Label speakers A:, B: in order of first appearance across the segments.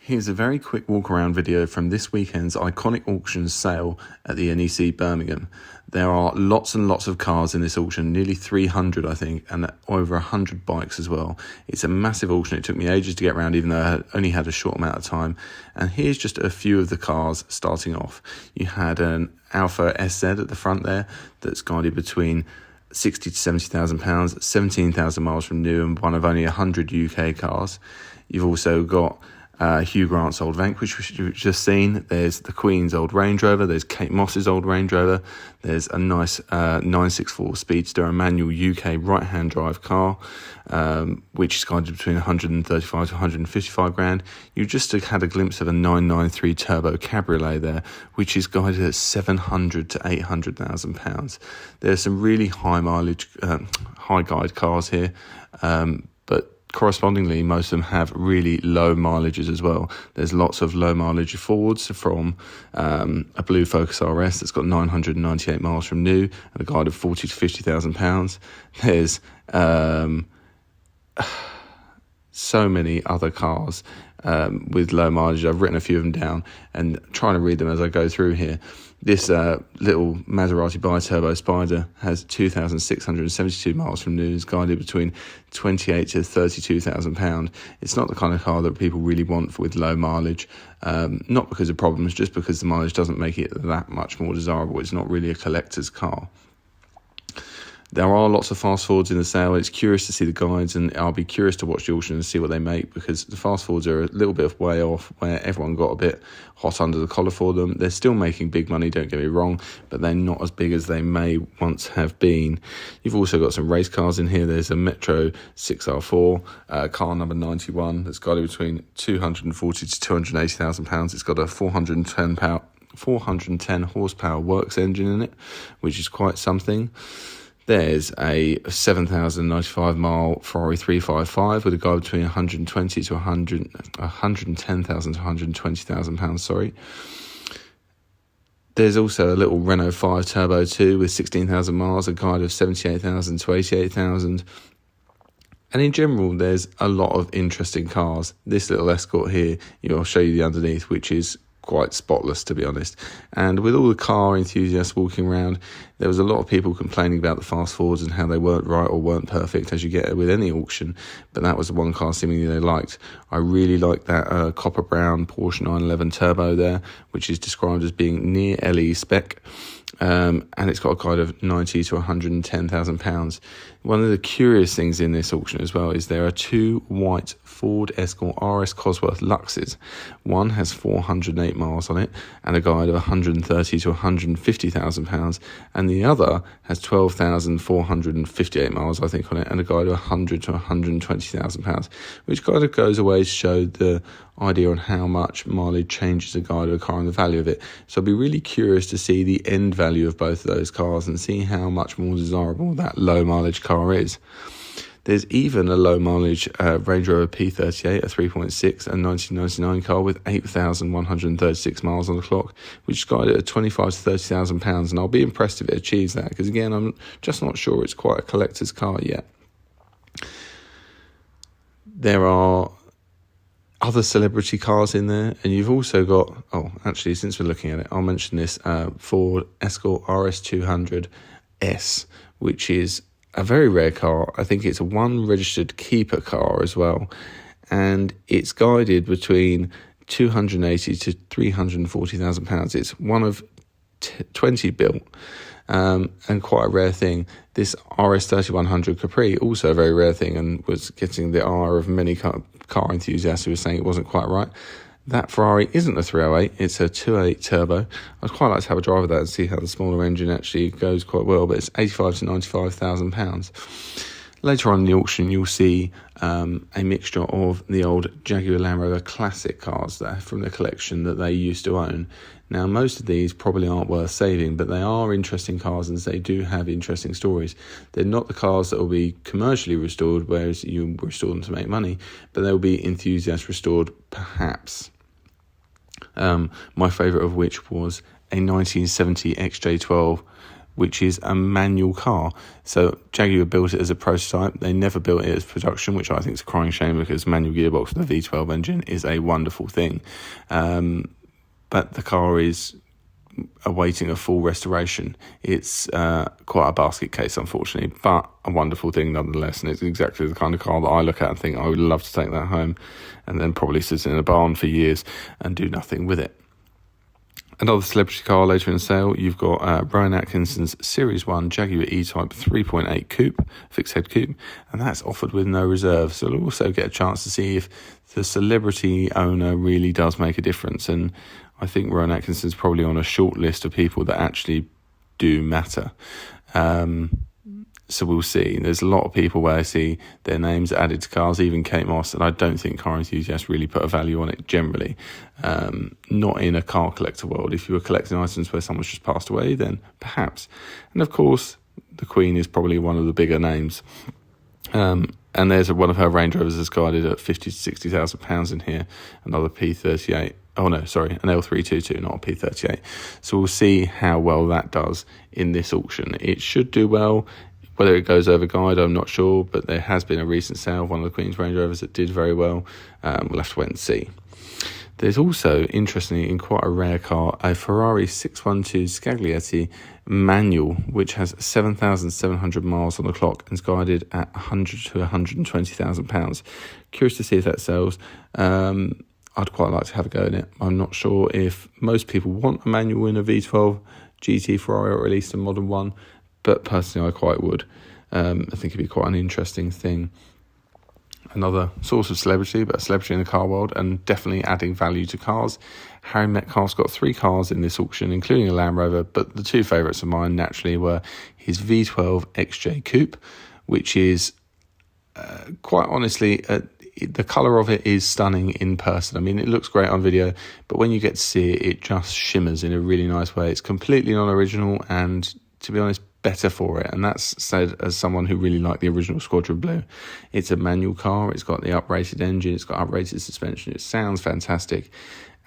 A: Here's a very quick walk around video from this weekend's iconic auctions sale at the NEC Birmingham. There are lots and lots of cars in this auction, nearly 300 I think, and over 100 bikes as well. It's a massive auction. It took me ages to get around even though I only had a short amount of time. And here's just a few of the cars starting off. You had an Alfa SZ at the front there that's guided between 60 to 70,000 pounds, 17,000 miles from new, and one of only 100 UK cars. You've also got Hugh Grant's old Vanquish, which you've just seen. There's the Queen's old Range Rover. There's Kate Moss's old Range Rover. There's a nice 964 Speedster, a manual UK right-hand drive car, which is guided between 135 to 155 grand. You just had a glimpse of a 993 Turbo Cabriolet there, which is guided at 700 to 800,000 pounds. There's some really high mileage, high guide cars here, but correspondingly, most of them have really low mileages as well. There's lots of low mileage Fords from a blue Focus RS that's got 998 miles from new and a guide of 40 to 50,000 pounds. There's so many other cars with low mileage. I've written a few of them down and trying to read them as I go through here. This little Maserati Bi-Turbo Spider has 2,672 miles from new, is guided between 28 to 32,000 pounds. It's not the kind of car that people really want with low mileage, not because of problems, just because the mileage doesn't make it that much more desirable. It's not really a collector's car. There are lots of fast forwards in the sale. It's curious to see the guides, and I'll be curious to watch the auction and see what they make, because the fast forwards are a little bit of way off where everyone got a bit hot under the collar for them. They're still making big money, don't get me wrong, but they're not as big as they may once have been. You've also got some race cars in here. There's a Metro 6R4, car number 91, that's guided between 240 to 280,000 pounds. It's got a 410 horsepower works engine in it, which is quite something. There's a 7,095 mile Ferrari 355 with a guide between 120 to 110,000 to 120,000 pounds, sorry. There's also a little Renault 5 Turbo 2 with 16,000 miles, a guide of 78,000 to 88,000. And in general, there's a lot of interesting cars. This little Escort here, I'll show you the underneath, which is quite spotless, to be honest. And with all the car enthusiasts walking around, there was a lot of people complaining about the fast forwards and how they weren't right or weren't perfect, as you get with any auction, but that was the one car seemingly they liked. I really like that copper brown Porsche 911 Turbo there, which is described as being near LE spec, and it's got a guide of 90 to 110,000 pounds. One of the curious things in this auction as well is there are two white Ford Escort RS Cosworth Luxes. One has 408 miles on it and a guide of 130 to 150,000 pounds, and the other has 12,458 miles, I think, on it, and a guide of 100 to 120,000 pounds, which kind of goes away to show the idea on how much mileage changes a guide of a car and the value of it. So I'll be really curious to see the end value of both of those cars and see how much more desirable that low mileage car is. There's even a low mileage Range Rover P38, a 3.6 and 1999 car with 8,136 miles on the clock, which is guided at 25 to 30,000 pounds, and I'll be impressed if it achieves that, because again, I'm just not sure it's quite a collector's car yet. There are other celebrity cars in there, and you've also got, actually, since we're looking at it, I'll mention this Ford Escort RS200S, which is a very rare car. I think it's a one registered keeper car as well, and it's guided between 280 to 340,000 pounds. It's one of 20 built, and quite a rare thing. This RS3100 Capri, also a very rare thing, and was getting the ire of many car enthusiasts who were saying it wasn't quite right. That Ferrari isn't a 308, it's a 208 turbo. I'd quite like to have a drive of that and see how the smaller engine actually goes quite well, but it's 85 to 95,000 pounds. Later on in the auction, you'll see a mixture of the old Jaguar Land Rover classic cars that are from the collection that they used to own. Now, most of these probably aren't worth saving, but they are interesting cars and they do have interesting stories. They're not the cars that will be commercially restored, whereas you restore them to make money, but they'll be enthusiast restored, perhaps. My favourite of which was a 1970 XJ12 which is a manual car. So Jaguar built it as a prototype. They never built it as production, which I think is a crying shame, because manual gearbox with a V12 engine is a wonderful thing. But the car is awaiting a full restoration. It's quite a basket case, unfortunately, but a wonderful thing nonetheless. And it's exactly the kind of car that I look at and think I would love to take that home, and then probably sit in a barn for years and do nothing with it. Another celebrity car later in the sale, you've got Rowan Atkinson's Series 1 Jaguar E-Type 3.8 Coupe, fixed head coupe, and that's offered with no reserve. So you'll also get a chance to see if the celebrity owner really does make a difference. And I think Rowan Atkinson's probably on a short list of people that actually do matter. So we'll see. There's a lot of people where I see their names added to cars, even Kate Moss, and I don't think car enthusiasts really put a value on it generally. Not in a car collector world. If you were collecting items where someone's just passed away, then perhaps. And of course, the Queen is probably one of the bigger names. And there's one of her Range Rovers that's guided at £50,000 to £60,000 in here. Another P38. Oh no, sorry, an L322, not a P38. So we'll see how well that does in this auction. It should do well. Whether it goes over guide, I'm not sure, but there has been a recent sale of one of the Queen's Range Rovers that did very well. We'll have to wait and see. There's also, interestingly, in quite a rare car, a Ferrari 612 Scaglietti manual, which has 7,700 miles on the clock and is guided at £100,000 to £120,000. Curious to see if that sells. I'd quite like to have a go in it. I'm not sure if most people want a manual in a V12 GT Ferrari, or at least a modern one, but personally I quite would. I think it'd be quite an interesting thing. Another source of celebrity, but a celebrity in the car world, and definitely adding value to cars. Harry Metcalf's got 3 cars in this auction, including a Land Rover, but the 2 favourites of mine naturally were his V12 XJ Coupe, which is quite honestly, the colour of it is stunning in person. I mean, it looks great on video, but when you get to see it, it just shimmers in a really nice way. It's completely non-original and, to be honest, better for it. And that's said as someone who really liked the original Squadron Blue. It's a manual car. It's got the uprated engine. It's got uprated suspension. It sounds fantastic.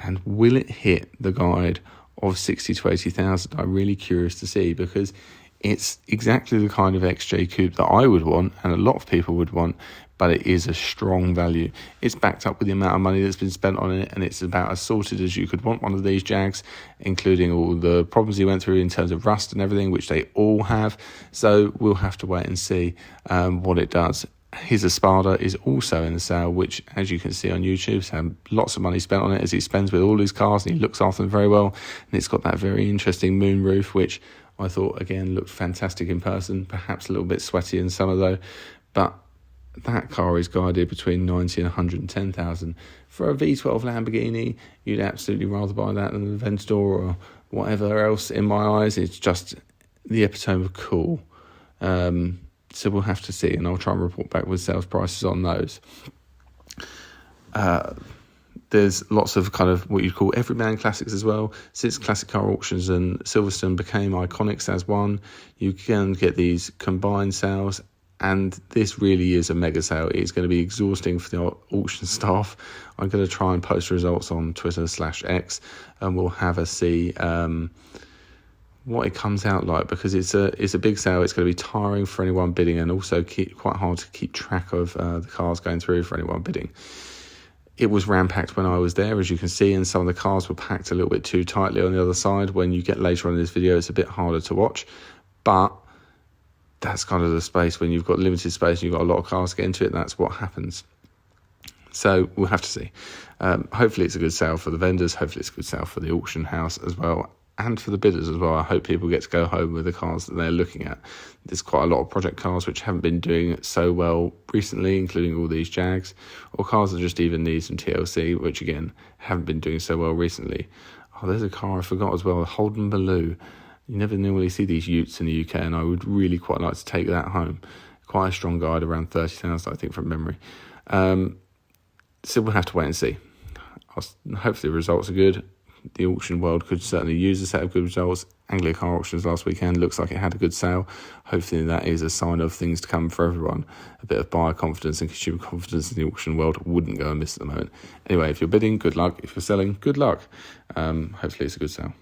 A: And will it hit the guide of 60 to 80,000? I'm really curious to see, because it's exactly the kind of XJ Coupe that I would want and a lot of people would want, but it is a strong value. It's backed up with the amount of money that's been spent on it, and it's about as sorted as you could want one of these Jags, including all the problems he went through in terms of rust and everything, which they all have. So we'll have to wait and see what it does. His Espada is also in the sale, which, as you can see on YouTube, has had lots of money spent on it, as he spends with all his cars, and he looks after them very well. And it's got that very interesting moon roof, which I thought, again, looked fantastic in person, perhaps a little bit sweaty in summer though. But that car is guided between 90 and 110,000. For a V12 Lamborghini, you'd absolutely rather buy that than the Aventador or whatever else. In my eyes, it's just the epitome of cool. So we'll have to see, and I'll try and report back with sales prices on those. There's lots of kind of what you'd call everyman classics as well. Since Classic Car Auctions and Silverstone became Iconics as one, you can get these combined sales, and this really is a mega sale. It's going to be exhausting for the auction staff. I'm going to try and post results on Twitter/X, and we'll have a see what it comes out like, because it's a big sale. It's going to be tiring for anyone bidding, and also quite hard to keep track of the cars going through for anyone bidding. It was ram-packed when I was there, as you can see, and some of the cars were packed a little bit too tightly on the other side. When you get later on in this video, it's a bit harder to watch, but that's kind of the space. When you've got limited space and you've got a lot of cars to get into it, that's what happens. So we'll have to see. Hopefully it's a good sale for the vendors. Hopefully it's a good sale for the auction house as well, and for the bidders as well. I hope people get to go home with the cars that they're looking at. There's quite a lot of project cars which haven't been doing so well recently, including all these Jags, or cars that just even need some TLC, which again haven't been doing so well recently. Oh, there's a car I forgot as well, a Holden Baloo. You never normally see these utes in the UK, and I would really quite like to take that home. Quite a strong guide, around 30,000, I think, from memory. So we'll have to wait and see. Hopefully the results are good. The auction world could certainly use a set of good results. Anglia Car Auctions last weekend looks like it had a good sale. Hopefully that is a sign of things to come for everyone. A bit of buyer confidence and consumer confidence in the auction world wouldn't go amiss at the moment. Anyway, if you're bidding, good luck. If you're selling, good luck. Hopefully it's a good sale.